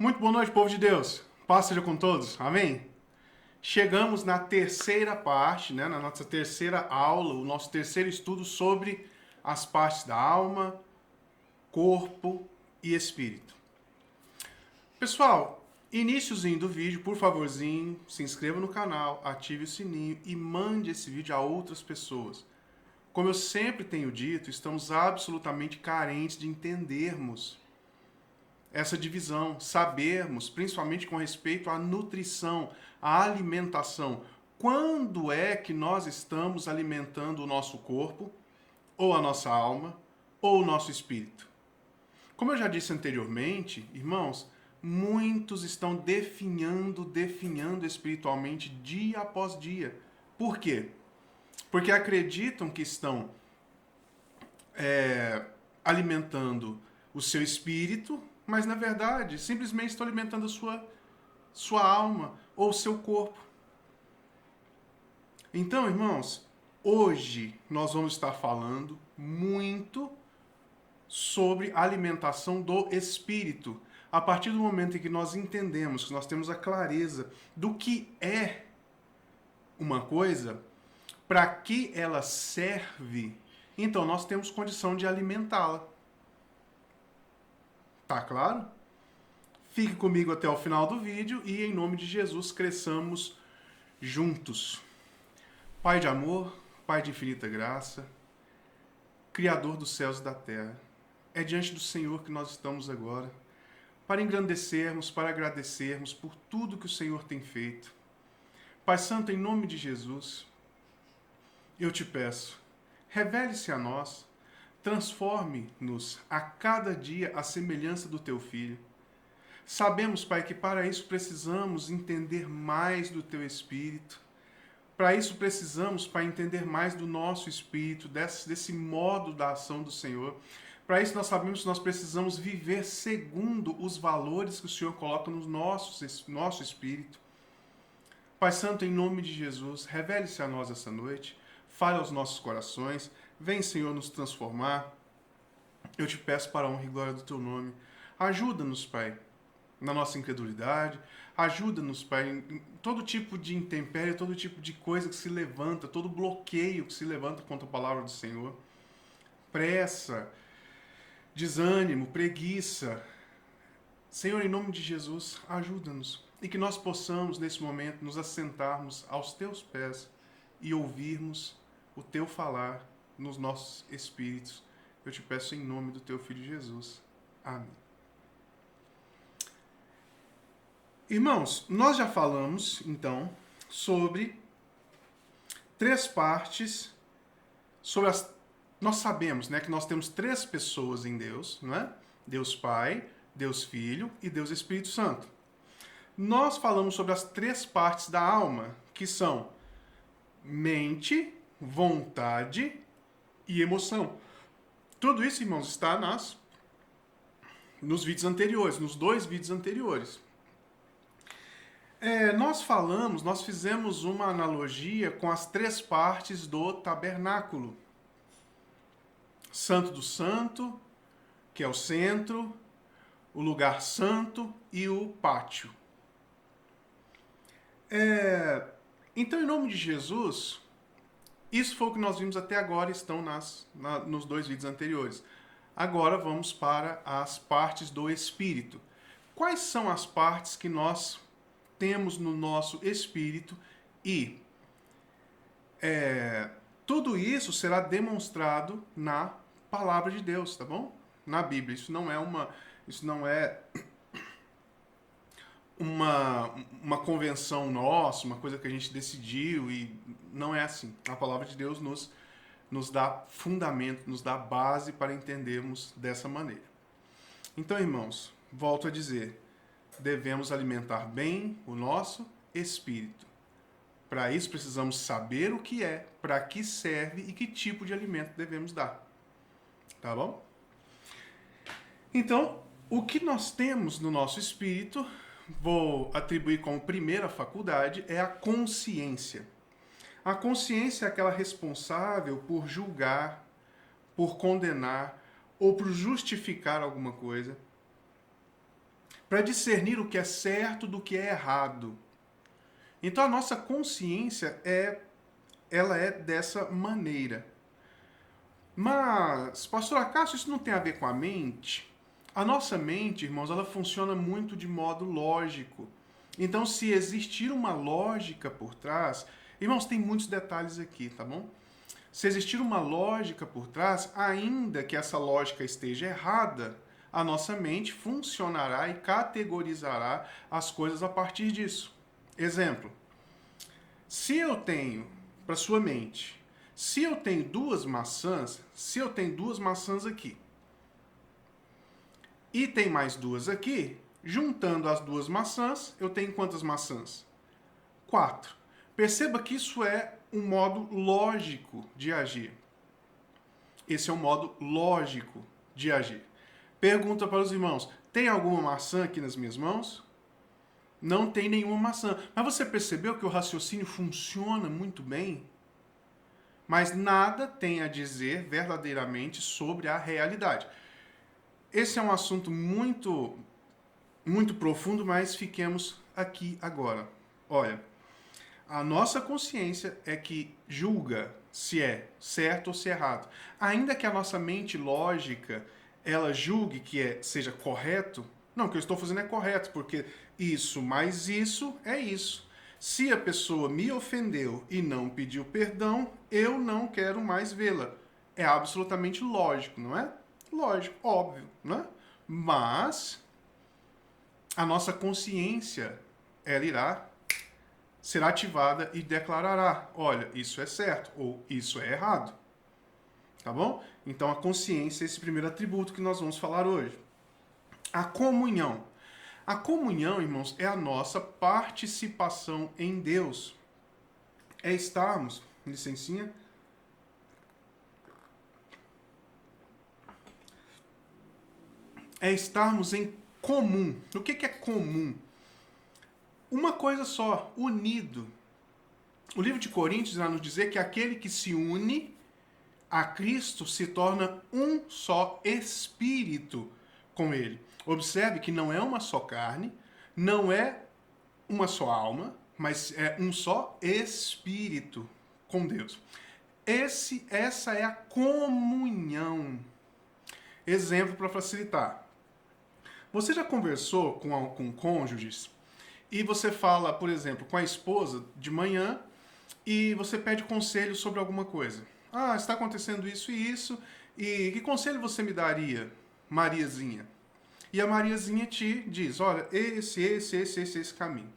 Muito boa noite, povo de Deus. Paz seja com todos. Amém? Chegamos na terceira parte, né, na nossa terceira aula, o nosso terceiro estudo sobre as partes da alma, corpo e espírito. Pessoal, iniciozinho do vídeo, por favorzinho, se inscreva no canal, ative o sininho e mande esse vídeo a outras pessoas. Como eu sempre tenho dito, estamos absolutamente carentes de entendermos essa divisão, sabermos, principalmente com respeito à nutrição, à alimentação. Quando é que nós estamos alimentando o nosso corpo, ou a nossa alma, ou o nosso espírito? Como eu já disse anteriormente, irmãos, muitos estão definhando espiritualmente dia após dia. Por quê? Porque acreditam que estão alimentando o seu espírito, mas na verdade simplesmente estão alimentando a sua alma ou o seu corpo. Então, irmãos, hoje nós vamos estar falando muito sobre a alimentação do espírito. A partir do momento em que nós entendemos, que nós temos a clareza do que é uma coisa, para que ela serve, então nós temos condição de alimentá-la. Tá claro? Fique comigo até o final do vídeo e, em nome de Jesus, cresçamos juntos. Pai de amor, Pai de infinita graça, Criador dos céus e da terra, é diante do Senhor que nós estamos agora, para engrandecermos, para agradecermos por tudo que o Senhor tem feito. Pai Santo, em nome de Jesus, eu te peço, revele-se a nós, transforme-nos a cada dia à semelhança do teu Filho. Sabemos, Pai, que para isso precisamos entender mais do teu Espírito. Para isso precisamos, Pai, entender mais do nosso Espírito, desse modo da ação do Senhor. Para isso nós sabemos que nós precisamos viver segundo os valores que o Senhor coloca no nosso Espírito. Pai Santo, em nome de Jesus, revele-se a nós essa noite, fale aos nossos corações, vem, Senhor, nos transformar. Eu te peço para a honra e glória do teu nome. Ajuda-nos, Pai, na nossa incredulidade. Ajuda-nos, Pai, em todo tipo de intempérie, todo tipo de coisa que se levanta, todo bloqueio que se levanta contra a palavra do Senhor. Pressa, desânimo, preguiça. Senhor, em nome de Jesus, ajuda-nos. E que nós possamos, nesse momento, nos assentarmos aos teus pés e ouvirmos o teu falar nos nossos espíritos. Eu te peço em nome do teu Filho Jesus. Amém. Irmãos, nós já falamos, então, sobre três partes, nós sabemos, né, que nós temos três pessoas em Deus, não é? Deus Pai, Deus Filho e Deus Espírito Santo. Nós falamos sobre as três partes da alma, que são mente, vontade e emoção. Tudo isso, irmãos, está nos vídeos anteriores, nos dois vídeos anteriores. Nós fizemos uma analogia com as três partes do tabernáculo. Santo do Santo, que é o centro, o lugar santo e o pátio. Então, em nome de Jesus, isso foi o que nós vimos até agora, estão nos dois vídeos anteriores. Agora vamos para as partes do espírito. Quais são as partes que nós temos no nosso espírito e tudo isso será demonstrado na palavra de Deus, tá bom? Na Bíblia. Isso não é uma convenção nossa, uma coisa que a gente decidiu, e não é assim. A palavra de Deus nos dá fundamento, nos dá base para entendermos dessa maneira. Então, irmãos, volto a dizer, devemos alimentar bem o nosso espírito. Para isso precisamos saber o que é, para que serve e que tipo de alimento devemos dar. Tá bom? Então, o que nós temos no nosso espírito, vou atribuir como primeira faculdade, é a consciência. A consciência é aquela responsável por julgar, por condenar ou por justificar alguma coisa. para discernir o que é certo do que é errado. Então a nossa consciência ela é dessa maneira. Mas, pastor, acaso isso não tem a ver com a mente? A nossa mente, irmãos, ela funciona muito de modo lógico. Então, se existir uma lógica por trás, irmãos, tem muitos detalhes aqui, tá bom? Se existir uma lógica por trás, ainda que essa lógica esteja errada, a nossa mente funcionará e categorizará as coisas a partir disso. Exemplo, se eu tenho, para sua mente, se eu tenho duas maçãs aqui, e tem mais duas aqui, juntando as duas maçãs, eu tenho quantas maçãs? 4. Perceba que isso é um modo lógico de agir. Esse é um modo lógico de agir. Pergunta para os irmãos, tem alguma maçã aqui nas minhas mãos? Não tem nenhuma maçã. Mas você percebeu que o raciocínio funciona muito bem? Mas nada tem a dizer verdadeiramente sobre a realidade. Esse é um assunto muito, muito profundo, mas fiquemos aqui agora. Olha, a nossa consciência é que julga se é certo ou se é errado. Ainda que a nossa mente lógica, ela julgue que seja correto, não, o que eu estou fazendo é correto, porque isso mais isso é isso. Se a pessoa me ofendeu e não pediu perdão, eu não quero mais vê-la. É absolutamente lógico, não é? Lógico, óbvio, né? Mas a nossa consciência, ela irá ser ativada e declarará, olha, isso é certo ou isso é errado. Tá bom? Então a consciência é esse primeiro atributo que nós vamos falar hoje. A comunhão. A comunhão, irmãos, é a nossa participação em Deus. É estarmos, licencinha, é estarmos em comum. O que é comum? Uma coisa só, unido. O livro de Coríntios vai nos dizer que aquele que se une a Cristo se torna um só espírito com ele. Observe que não é uma só carne, não é uma só alma, mas é um só espírito com Deus. Essa é a comunhão. Exemplo para facilitar. Você já conversou com cônjuges e você fala, por exemplo, com a esposa de manhã e você pede conselho sobre alguma coisa. Ah, está acontecendo isso e isso, e que conselho você me daria, Mariazinha? E a Mariazinha te diz, olha, esse caminho.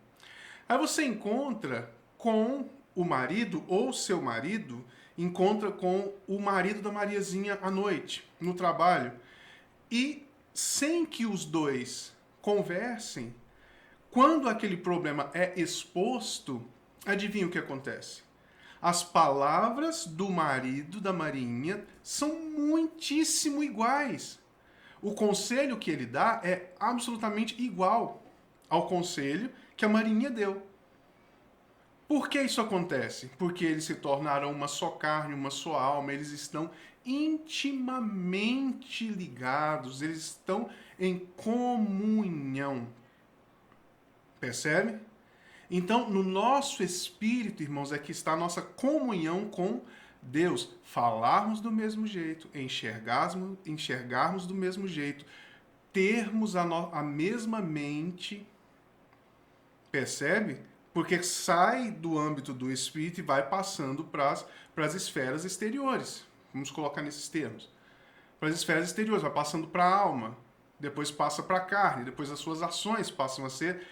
Aí você encontra com o marido, ou seu marido, encontra com o marido da Mariazinha à noite, no trabalho. E sem que os dois conversem, quando aquele problema é exposto, adivinha o que acontece? As palavras do marido da Marinha são muitíssimo iguais. O conselho que ele dá é absolutamente igual ao conselho que a Marinha deu. Por que isso acontece? Porque eles se tornaram uma só carne, uma só alma, eles estão intimamente ligados, eles estão em comunhão. Percebe? Então, no nosso espírito, irmãos, é que está a nossa comunhão com Deus. Falarmos do mesmo jeito, enxergarmos do mesmo jeito, termos a mesma mente. Percebe? Porque sai do âmbito do espírito e vai passando para as esferas exteriores. Vamos colocar nesses termos. Para as esferas exteriores, vai passando para a alma, depois passa para a carne, depois as suas ações passam a ser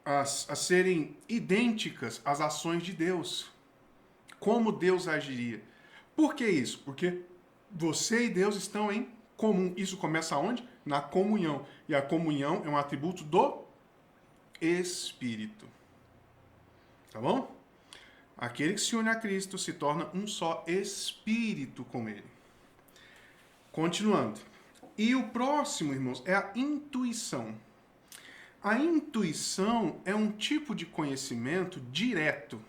a serem idênticas às ações de Deus. Como Deus agiria. Por que isso? Porque você e Deus estão em comum. Isso começa onde? Na comunhão. E a comunhão é um atributo do Espírito. Tá bom? Aquele que se une a Cristo se torna um só espírito com ele. Continuando. E o próximo, irmãos, é a intuição. A intuição é um tipo de conhecimento direto.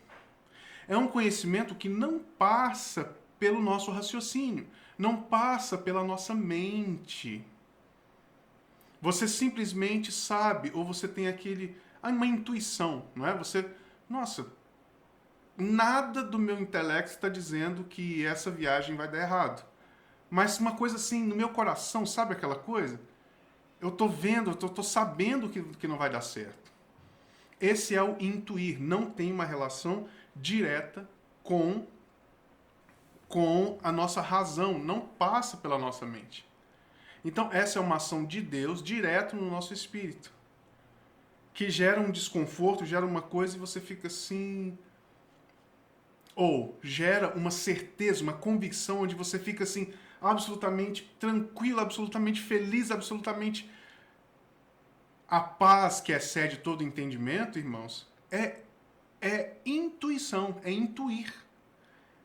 É um conhecimento que não passa pelo nosso raciocínio, não passa pela nossa mente. Você simplesmente sabe, ou você tem uma intuição, não é? Nossa, nada do meu intelecto está dizendo que essa viagem vai dar errado. Mas uma coisa assim, no meu coração, sabe aquela coisa? Eu tô vendo, tô sabendo que não vai dar certo. Esse é o intuir, não tem uma relação direta com a nossa razão, não passa pela nossa mente. Então, essa é uma ação de Deus direto no nosso espírito, que gera um desconforto, gera uma coisa e você fica assim. Ou gera uma certeza, uma convicção, onde você fica assim, absolutamente tranquilo, absolutamente feliz, absolutamente. A paz que excede todo entendimento, irmãos, é intuição, é intuir.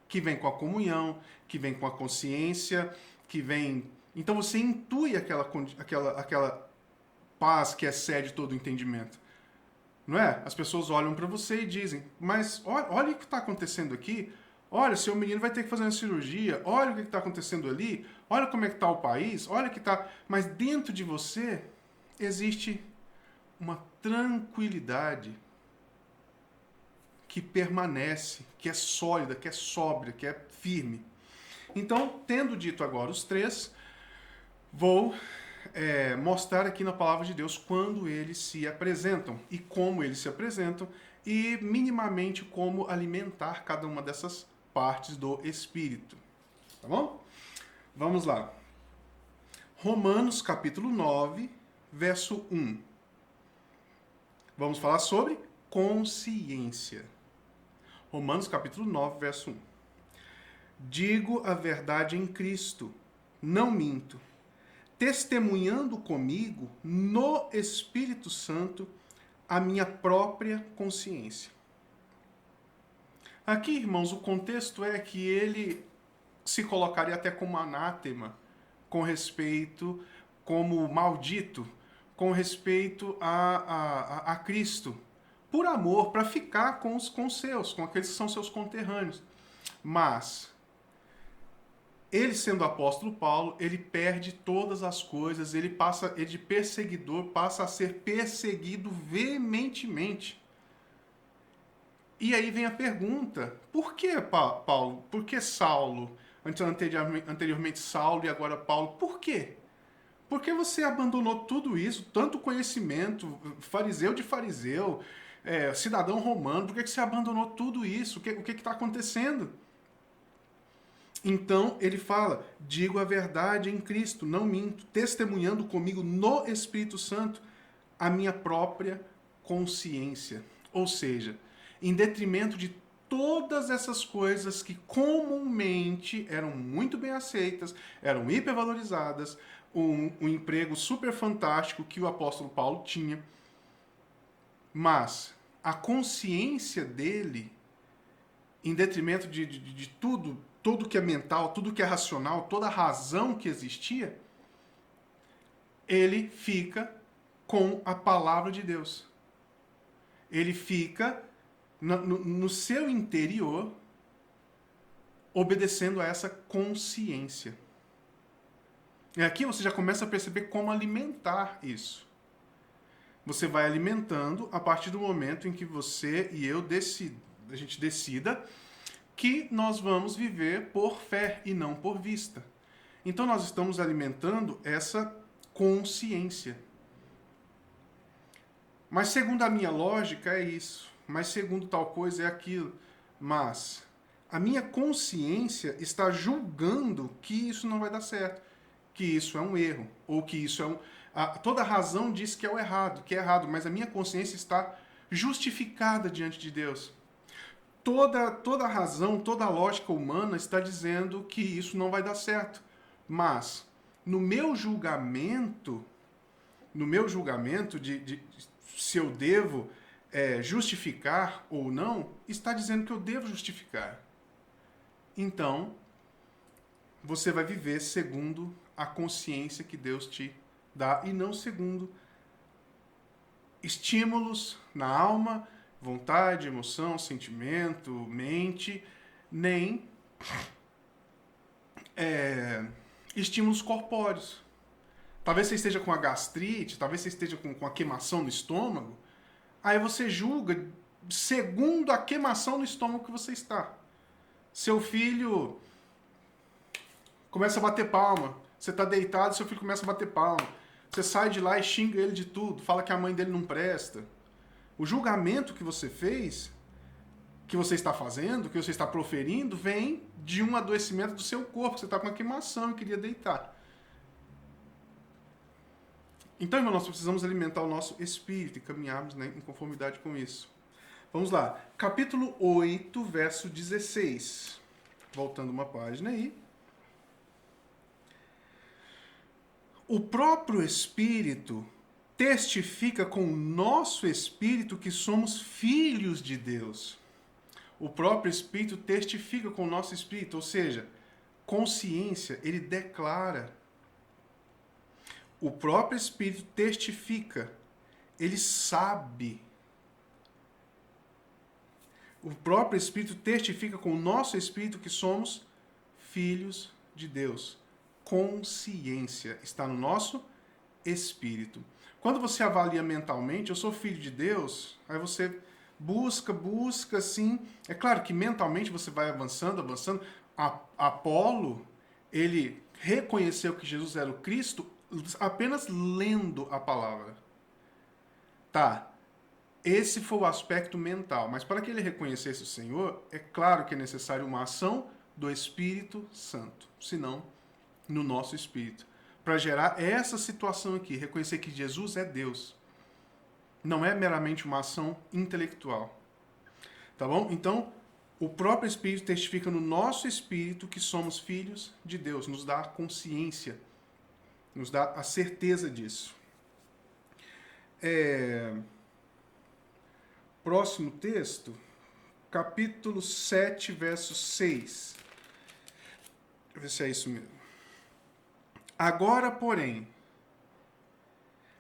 Que vem com a comunhão, que vem com a consciência, que vem. Então você intui aquela paz que excede todo entendimento. Não é? As pessoas olham para você e dizem, mas olha o que está acontecendo aqui, olha, seu menino vai ter que fazer uma cirurgia, olha o que está acontecendo ali, olha como é que está o país, olha que está. Mas dentro de você existe uma tranquilidade que permanece, que é sólida, que é sóbria, que é firme. Então, tendo dito agora os três, vou mostrar aqui na palavra de Deus quando eles se apresentam e como eles se apresentam e minimamente como alimentar cada uma dessas partes do Espírito. Tá bom? Vamos lá. Romanos capítulo 9, verso 1. Vamos falar sobre consciência. Romanos capítulo 9, verso 1. Digo a verdade em Cristo, não minto, testemunhando comigo no Espírito Santo a minha própria consciência. Aqui, irmãos, o contexto é que ele se colocaria até como anátema com respeito, como maldito, com respeito a Cristo, por amor, para ficar com os seus, com aqueles que são seus conterrâneos. Mas ele, sendo apóstolo Paulo, ele perde todas as coisas, ele de perseguidor passa a ser perseguido veementemente. E aí vem a pergunta, por que Paulo? Por que Saulo? Anteriormente Saulo e agora Paulo, por quê? Por que você abandonou tudo isso, tanto conhecimento, fariseu de fariseu, cidadão romano, por que você abandonou tudo isso? O que está acontecendo? Então ele fala, digo a verdade em Cristo, não minto, testemunhando comigo no Espírito Santo a minha própria consciência. Ou seja, em detrimento de todas essas coisas que comumente eram muito bem aceitas, eram hipervalorizadas, um emprego super fantástico que o apóstolo Paulo tinha, mas a consciência dele, em detrimento de tudo que é mental, tudo que é racional, toda a razão que existia, ele fica com a palavra de Deus. Ele fica no seu interior obedecendo a essa consciência. E aqui você já começa a perceber como alimentar isso. Você vai alimentando a partir do momento em que você e eu a gente decida que nós vamos viver por fé e não por vista. Então nós estamos alimentando essa consciência. Mas segundo a minha lógica é isso. Mas segundo tal coisa é aquilo. Mas a minha consciência está julgando que isso não vai dar certo. Que isso é um erro. Ou que isso é toda razão diz que é o errado, que é errado. Mas a minha consciência está justificada diante de Deus. Toda a razão, toda a lógica humana está dizendo que isso não vai dar certo. Mas, no meu julgamento de se eu devo justificar ou não, está dizendo que eu devo justificar. Então, você vai viver segundo a consciência que Deus te dá e não segundo estímulos na alma, vontade, emoção, sentimento, mente, nem estímulos corpóreos. Talvez você esteja com a gastrite, talvez você esteja com a queimação no estômago. Aí você julga segundo a queimação no estômago que você está. Seu filho começa a bater palma. Você está deitado, seu filho começa a bater palma. Você sai de lá e xinga ele de tudo, fala que a mãe dele não presta. O julgamento que você fez, que você está fazendo, que você está proferindo, vem de um adoecimento do seu corpo. Você está com uma queimação e queria deitar. Então, irmão, nós precisamos alimentar o nosso espírito e caminharmos, né, em conformidade com isso. Vamos lá. Capítulo 8, verso 16. Voltando uma página aí. O próprio Espírito testifica com o nosso espírito que somos filhos de Deus. O próprio Espírito testifica com o nosso espírito, ou seja, consciência, ele declara. O próprio Espírito testifica, ele sabe. O próprio Espírito testifica com o nosso espírito que somos filhos de Deus. Consciência está no nosso espírito. Quando você avalia mentalmente, eu sou filho de Deus, aí você busca, assim. É claro que mentalmente você vai avançando. Apolo, ele reconheceu que Jesus era o Cristo apenas lendo a palavra. Tá, esse foi o aspecto mental. Mas para que ele reconhecesse o Senhor, é claro que é necessário uma ação do Espírito Santo. Senão, no nosso espírito. Para gerar essa situação aqui, reconhecer que Jesus é Deus. Não é meramente uma ação intelectual. Tá bom? Então, o próprio Espírito testifica no nosso espírito que somos filhos de Deus. Nos dá a consciência. Nos dá a certeza disso. Próximo texto, capítulo 7, verso 6. Deixa eu ver se é isso mesmo. Agora, porém,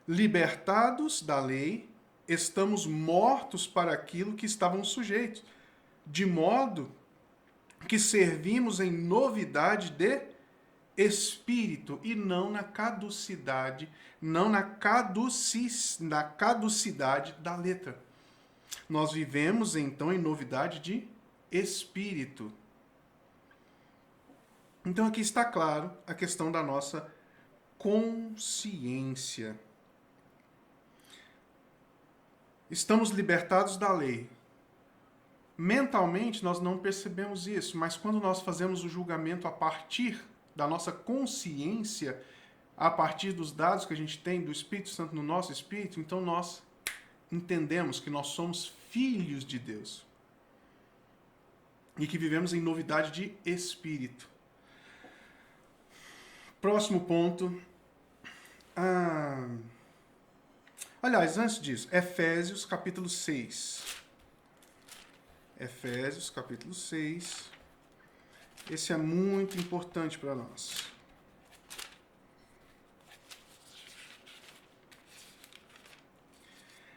libertados da lei, estamos mortos para aquilo que estávamos sujeitos, de modo que servimos em novidade de espírito e não na caducidade, não na caducidade da letra. Nós vivemos então em novidade de espírito. Então aqui está claro a questão da nossa consciência. Estamos libertados da lei. Mentalmente nós não percebemos isso, mas quando nós fazemos o julgamento a partir da nossa consciência, a partir dos dados que a gente tem do Espírito Santo no nosso espírito, então nós entendemos que nós somos filhos de Deus e que vivemos em novidade de espírito. Próximo ponto. Aliás, antes disso, Efésios capítulo 6. Efésios capítulo 6. Esse é muito importante para nós.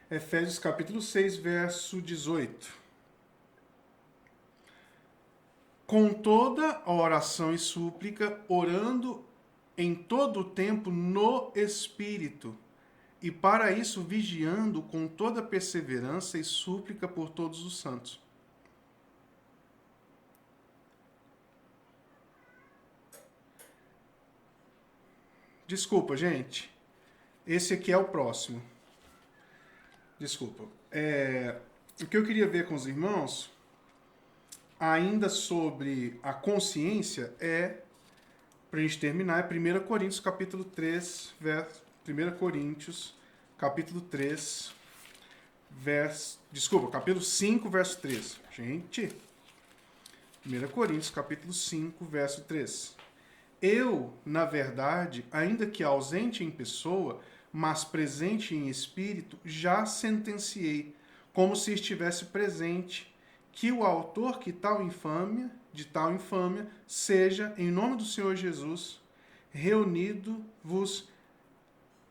Efésios capítulo 6, verso 18. Com toda a oração e súplica, orando em todo o tempo no Espírito, e para isso vigiando com toda perseverança e súplica por todos os santos. Desculpa, gente. Esse aqui é o próximo. Desculpa. O que eu queria ver com os irmãos, ainda sobre a consciência, para a gente terminar, é 1 Coríntios capítulo 3, verso... 1 Coríntios capítulo 3, capítulo 5, verso 3. Gente, 1 Coríntios capítulo 5, verso 3. Eu, na verdade, ainda que ausente em pessoa, mas presente em espírito, já sentenciei, como se estivesse presente, que o autor de tal infâmia, seja, em nome do Senhor Jesus, reunido-vos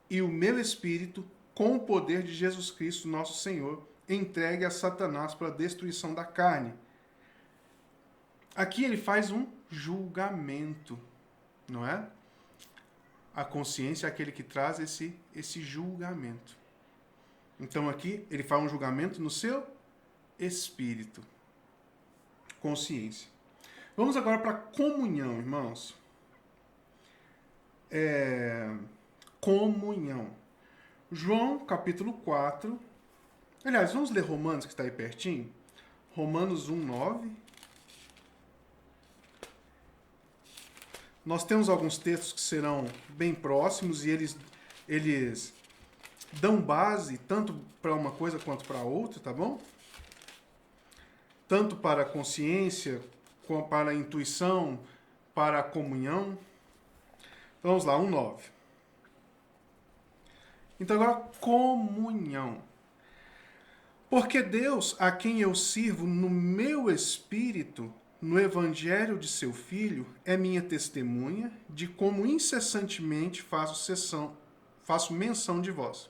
e o meu espírito, com o poder de Jesus Cristo, nosso Senhor, entregue a Satanás para a destruição da carne. Aqui ele faz um julgamento, não é? A consciência é aquele que traz esse julgamento. Então aqui ele faz um julgamento no seu espírito. Consciência. Vamos agora para a comunhão, irmãos. Comunhão. João, capítulo 4. Aliás, vamos ler Romanos, que está aí pertinho. Romanos 1, 9. Nós temos alguns textos que serão bem próximos e eles dão base tanto para uma coisa quanto para outra, tá bom? Tanto para a consciência, para a intuição, para a comunhão. Vamos lá, 1:9. Então agora, comunhão. Porque Deus, a quem eu sirvo no meu espírito, no evangelho de seu Filho, é minha testemunha de como incessantemente faço menção de vós.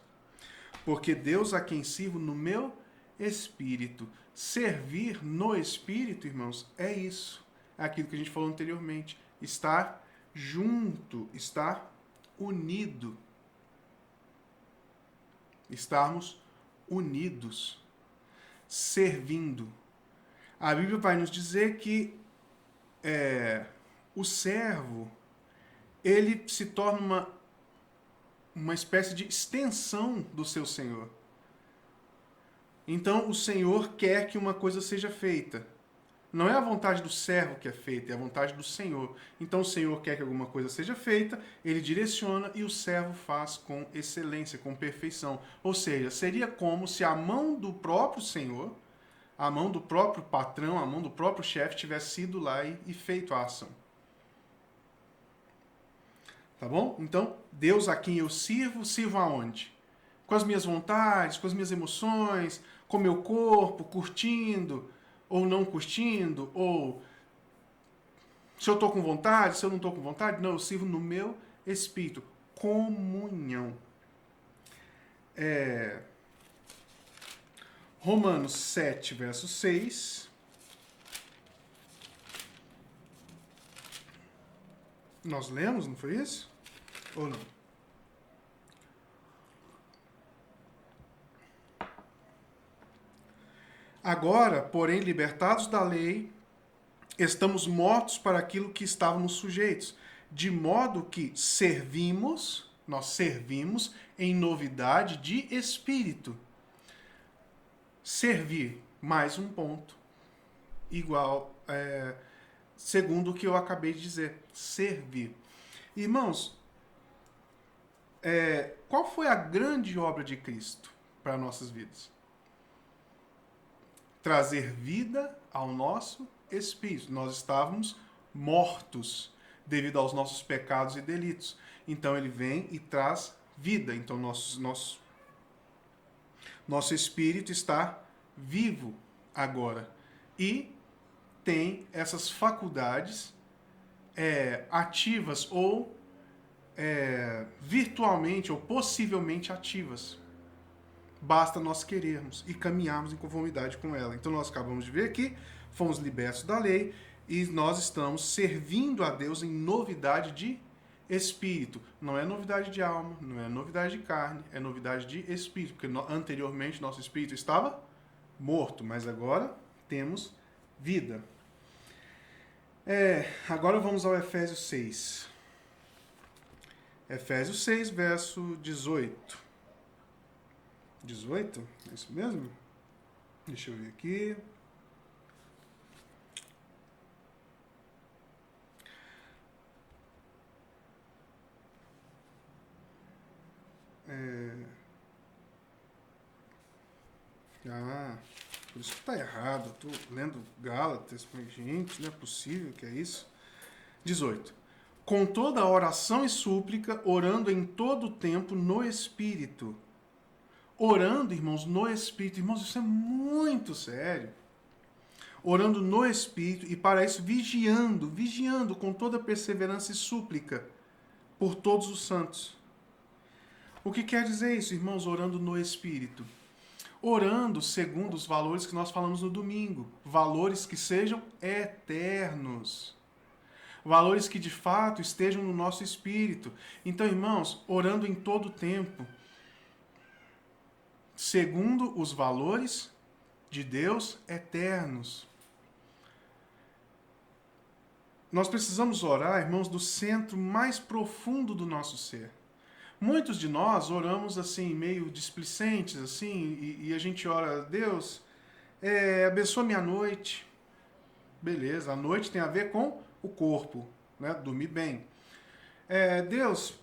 Porque Deus, a quem sirvo no meu espírito. Servir no espírito, irmãos, é isso. É aquilo que a gente falou anteriormente. Estar junto, estar unido. Estarmos unidos, servindo. A Bíblia vai nos dizer que o servo, ele se torna uma espécie de extensão do seu Senhor. Então, o Senhor quer que uma coisa seja feita. Não é a vontade do servo que é feita, é a vontade do Senhor. Então, o Senhor quer que alguma coisa seja feita, ele direciona e o servo faz com excelência, com perfeição. Ou seja, seria como se a mão do próprio Senhor, a mão do próprio patrão, a mão do próprio chefe tivesse sido lá e feito a ação. Tá bom? Então, Deus a quem eu sirvo aonde? Com as minhas vontades, com as minhas emoções, com o meu corpo, curtindo, ou não curtindo, ou se eu estou com vontade, se eu não estou com vontade. Não, eu sirvo no meu espírito. Comunhão. Romanos 7, verso 6. Nós lemos, não foi isso? Ou não? Agora, porém, libertados da lei, estamos mortos para aquilo que estávamos sujeitos, de modo que nós servimos em novidade de espírito. Servir, mais um ponto, igual, segundo o que eu acabei de dizer, servir. Irmãos, qual foi a grande obra de Cristo para nossas vidas? Trazer vida ao nosso espírito. Nós estávamos mortos devido aos nossos pecados e delitos. Então ele vem e traz vida. Então nosso espírito está vivo agora. E tem essas faculdades ativas ou virtualmente ou possivelmente ativas. Basta nós querermos e caminharmos em conformidade com ela. Então nós acabamos de ver aqui, fomos libertos da lei e nós estamos servindo a Deus em novidade de espírito. Não é novidade de alma, não é novidade de carne, é novidade de espírito. Porque anteriormente nosso espírito estava morto, mas agora temos vida. Agora vamos ao Efésios 6. Efésios 6, verso 18. 18? É isso mesmo? Deixa eu ver aqui. Por isso que tá errado. Eu tô lendo Gálatas, mas gente, não é possível que é isso. 18. Com toda a oração e súplica, orando em todo o tempo no Espírito. Orando, irmãos, no Espírito. Irmãos, isso é muito sério. Orando no Espírito e para isso vigiando com toda perseverança e súplica por todos os santos. O que quer dizer isso, irmãos, orando no Espírito? Orando segundo os valores que nós falamos no domingo. Valores que sejam eternos. valores que de fato estejam no nosso espírito. Então, irmãos, orando em todo o tempo, segundo os valores de Deus eternos. Nós precisamos orar, irmãos, do centro mais profundo do nosso ser. Muitos de nós oramos assim, meio displicentes, assim, e a gente ora, Deus, abençoa minha noite. Beleza, a noite tem a ver com o corpo, né? Dormir bem. Deus,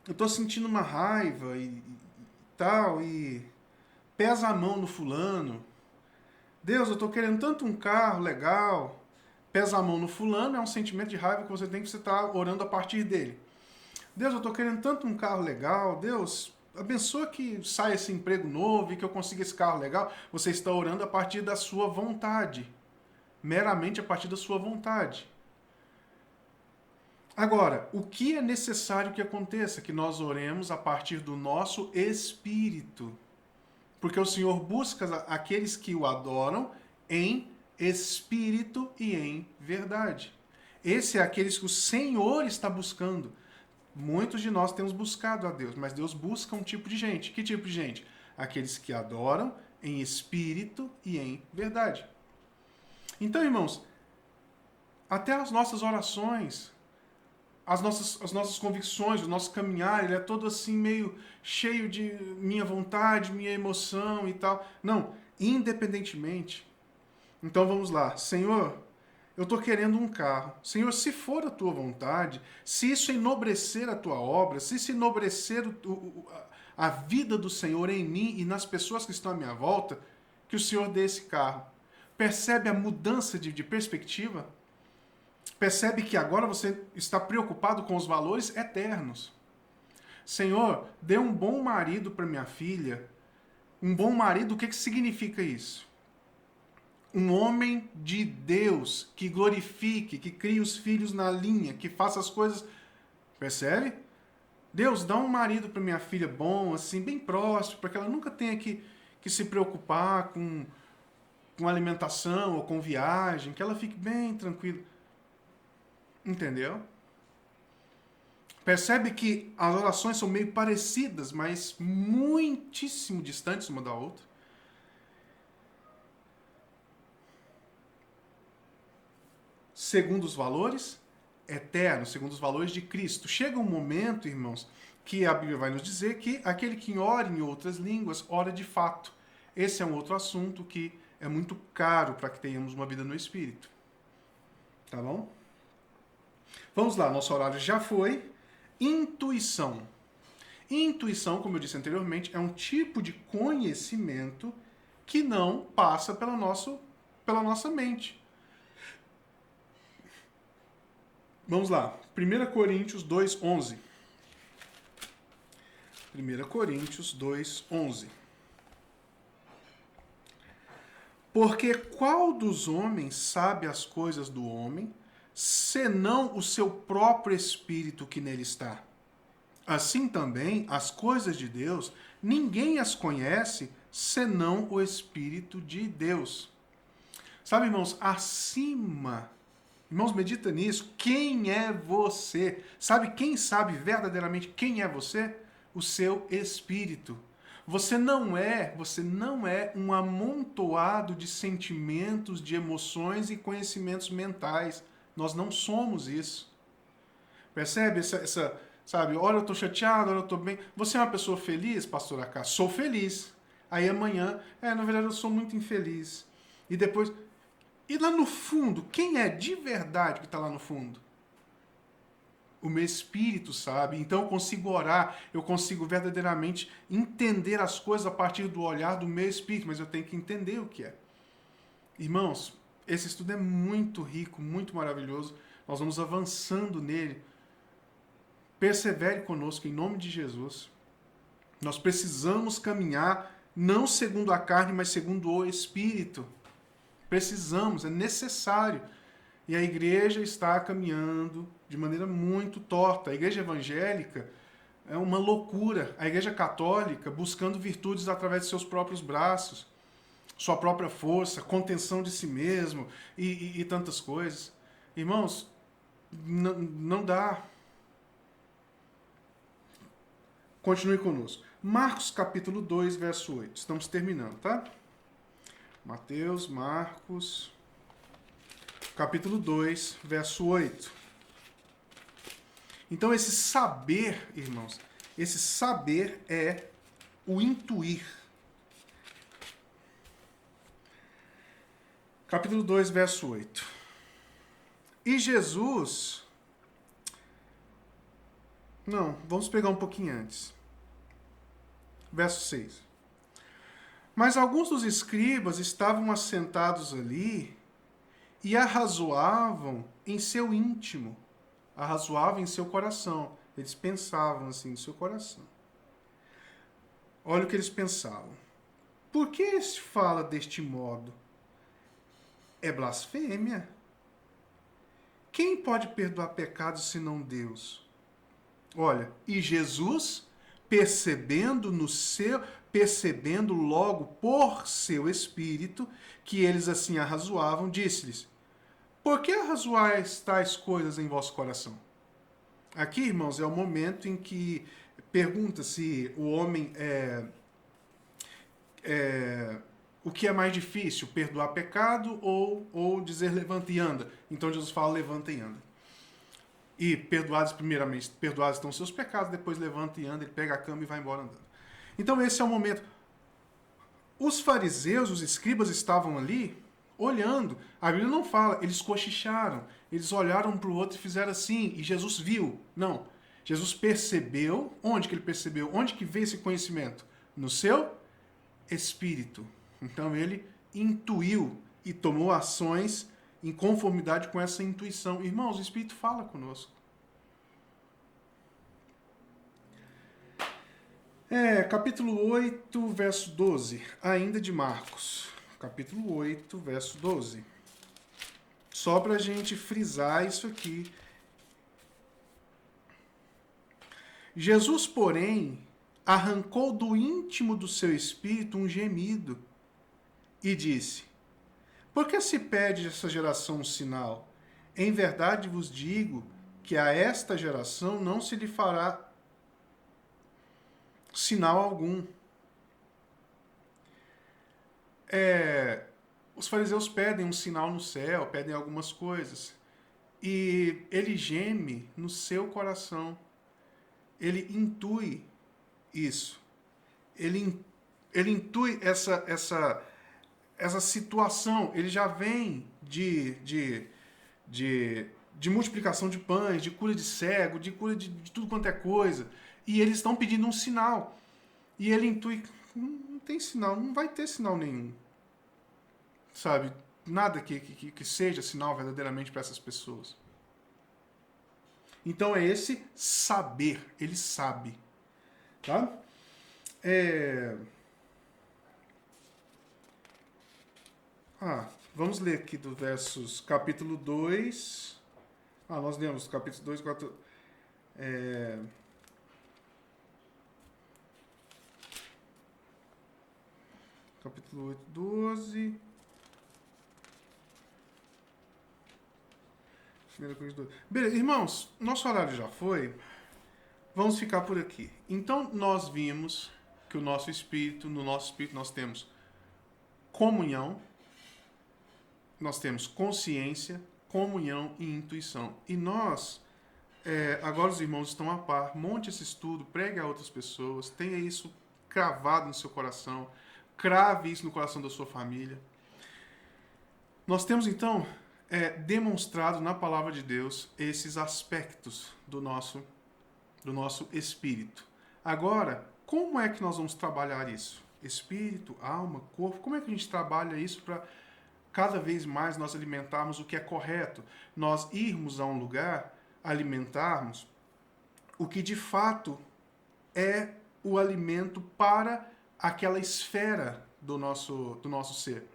eu estou sentindo uma raiva e tal, e pesa a mão no fulano. Deus, eu estou querendo tanto um carro legal. Pesa a mão no fulano é um sentimento de raiva que você tem, que você está orando a partir dele. Deus, eu estou querendo tanto um carro legal. Deus, abençoa que saia esse emprego novo e que eu consiga esse carro legal. Você está orando a partir da sua vontade. Meramente a partir da sua vontade. Agora, o que é necessário que aconteça? Que nós oremos a partir do nosso espírito. Porque o Senhor busca aqueles que o adoram em espírito e em verdade. Esse é aqueles que o Senhor está buscando. Muitos de nós temos buscado a Deus, mas Deus busca um tipo de gente. Que tipo de gente? Aqueles que adoram em espírito e em verdade. Então, irmãos, até as nossas orações, as nossas convicções, o nosso caminhar, ele é todo assim meio cheio de minha vontade, minha emoção e tal. Não, independentemente. Então vamos lá. Senhor, eu estou querendo um carro. Senhor, se for a tua vontade, se isso enobrecer a tua obra, se isso enobrecer a vida do Senhor em mim e nas pessoas que estão à minha volta, que o Senhor dê esse carro. Percebe a mudança de perspectiva? Percebe que agora você está preocupado com os valores eternos. Senhor, dê um bom marido para minha filha. Um bom marido, o que significa isso? Um homem de Deus, que glorifique, que crie os filhos na linha, que faça as coisas... Percebe? Deus, dá um marido para minha filha bom, assim, bem próximo, para que ela nunca tenha que se preocupar com alimentação ou com viagem, que ela fique bem tranquila. Entendeu? Percebe que as orações são meio parecidas, mas muitíssimo distantes uma da outra? Segundo os valores eternos, segundo os valores de Cristo. Chega um momento, irmãos, que a Bíblia vai nos dizer que aquele que ora em outras línguas, ora de fato. Esse é um outro assunto que é muito caro para que tenhamos uma vida no Espírito. Tá bom? Vamos lá, nosso horário já foi. Intuição. Intuição, como eu disse anteriormente, é um tipo de conhecimento que não passa pela nossa mente. Vamos lá, 1 Coríntios 2:11. 1 Coríntios 2:11. Porque qual dos homens sabe as coisas do homem, senão o seu próprio espírito que nele está? Assim também, as coisas de Deus, ninguém as conhece, senão o Espírito de Deus. Sabe, irmãos, irmãos, medita nisso. Quem é você? Sabe quem sabe verdadeiramente quem é você? O seu espírito. Você não é um amontoado de sentimentos, de emoções e conhecimentos mentais. Nós não somos isso. Percebe sabe, ora eu estou chateado, ora eu estou bem. Você é uma pessoa feliz, pastor Acá? Sou feliz. Aí amanhã, na verdade eu sou muito infeliz. E depois... E lá no fundo, quem é de verdade que está lá no fundo? O meu espírito sabe, então eu consigo orar, eu consigo verdadeiramente entender as coisas a partir do olhar do meu espírito, mas eu tenho que entender o que é. Irmãos, esse estudo é muito rico, muito maravilhoso, nós vamos avançando nele. Persevere conosco em nome de Jesus. Nós precisamos caminhar não segundo a carne, mas segundo o Espírito. Precisamos, é necessário. E a igreja está caminhando de maneira muito torta. A igreja evangélica é uma loucura. A igreja católica buscando virtudes através de seus próprios braços, sua própria força, contenção de si mesmo e tantas coisas. Irmãos, não dá. Continue conosco. Marcos capítulo 2, verso 8. Estamos terminando, tá? Marcos, capítulo 2, verso 8. Então, esse saber, irmãos, esse saber é o intuir. Capítulo 2, verso 8. E Jesus... Não, vamos pegar um pouquinho antes. Verso 6. Mas alguns dos escribas estavam assentados ali e arrazoavam em seu íntimo. Arrazoavam em seu coração. Eles pensavam assim em seu coração. Olha o que eles pensavam. Por que este fala deste modo? É blasfêmia. Quem pode perdoar pecados senão Deus? Olha, e Jesus, percebendo logo por seu espírito que eles assim arrazoavam, disse-lhes: por que arrazoais tais coisas em vosso coração? Aqui, irmãos, é o momento em que pergunta se o homem o que é mais difícil, perdoar pecado ou dizer levanta e anda. Então Jesus fala levanta e anda. E primeiramente, perdoados estão os seus pecados, depois levanta e anda, ele pega a cama e vai embora andando. Então esse é o momento. Os fariseus, os escribas estavam ali olhando. A Bíblia não fala, eles cochicharam, eles olharam um para o outro e fizeram assim, e Jesus viu. Não. Jesus percebeu. Onde que ele percebeu? Onde que veio esse conhecimento? No seu espírito. Então ele intuiu e tomou ações em conformidade com essa intuição. Irmãos, o Espírito fala conosco. Capítulo 8, verso 12, ainda de Marcos. Capítulo 8, verso 12. Só para a gente frisar isso aqui. Jesus, porém, arrancou do íntimo do seu espírito um gemido e disse: por que se pede essa geração um sinal? Em verdade vos digo que a esta geração não se lhe fará sinal algum. Os fariseus pedem um sinal no céu, pedem algumas coisas. E ele geme no seu coração. Ele intui isso. Ele intui essa situação. Ele já vem de multiplicação de pães, de cura de cego, de cura de tudo quanto é coisa. E eles estão pedindo um sinal. E ele intui, não tem sinal, não vai ter sinal nenhum. Sabe? Nada que seja sinal verdadeiramente para essas pessoas. Então é esse saber, ele sabe. Tá? Vamos ler aqui do versos capítulo 2. Nós lemos capítulo 2, 4. Capítulo 8, 12. 1 Coríntios 12. Beleza, irmãos, nosso horário já foi. Vamos ficar por aqui. Então, nós vimos que no nosso espírito nós temos comunhão, nós temos consciência, comunhão e intuição. E nós, agora os irmãos estão a par, monte esse estudo, pregue a outras pessoas, tenha isso cravado no seu coração, crave isso no coração da sua família. Nós temos então demonstrado na palavra de Deus esses aspectos do nosso espírito. Agora, como é que nós vamos trabalhar isso? Espírito, alma, corpo, como é que a gente trabalha isso para cada vez mais nós alimentarmos o que é correto? Nós irmos a um lugar, alimentarmos o que de fato é o alimento para aquela esfera do nosso ser.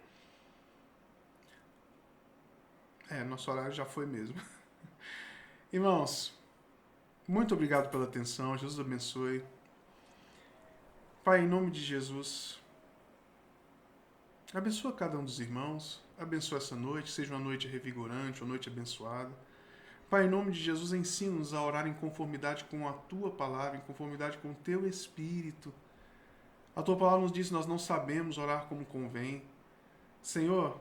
Nosso horário já foi mesmo. Irmãos, muito obrigado pela atenção. Jesus abençoe. Pai, em nome de Jesus, abençoa cada um dos irmãos. Abençoa essa noite. Seja uma noite revigorante, uma noite abençoada. Pai, em nome de Jesus, ensina-nos a orar em conformidade com a Tua palavra, em conformidade com o Teu Espírito. A Tua palavra nos diz que nós não sabemos orar como convém. Senhor,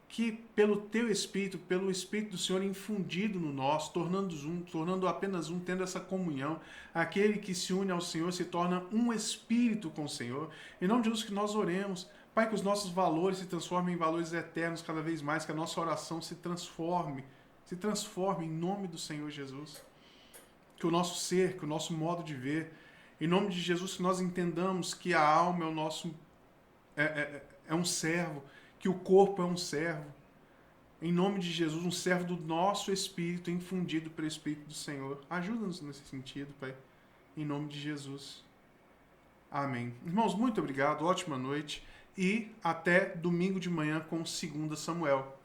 que pelo Teu Espírito, pelo Espírito do Senhor infundido no nós, tornando apenas um, tendo essa comunhão, aquele que se une ao Senhor se torna um Espírito com o Senhor. Em nome de Jesus, que nós oremos, Pai, que os nossos valores se transformem em valores eternos cada vez mais, que a nossa oração se transforme em nome do Senhor Jesus. Que o nosso ser, que o nosso modo de ver, em nome de Jesus, que nós entendamos que a alma é o nosso é um servo, que o corpo é um servo. Em nome de Jesus, um servo do nosso Espírito, infundido pelo Espírito do Senhor. Ajuda-nos nesse sentido, Pai. Em nome de Jesus. Amém. Irmãos, muito obrigado, ótima noite e até domingo de manhã com 2 Samuel.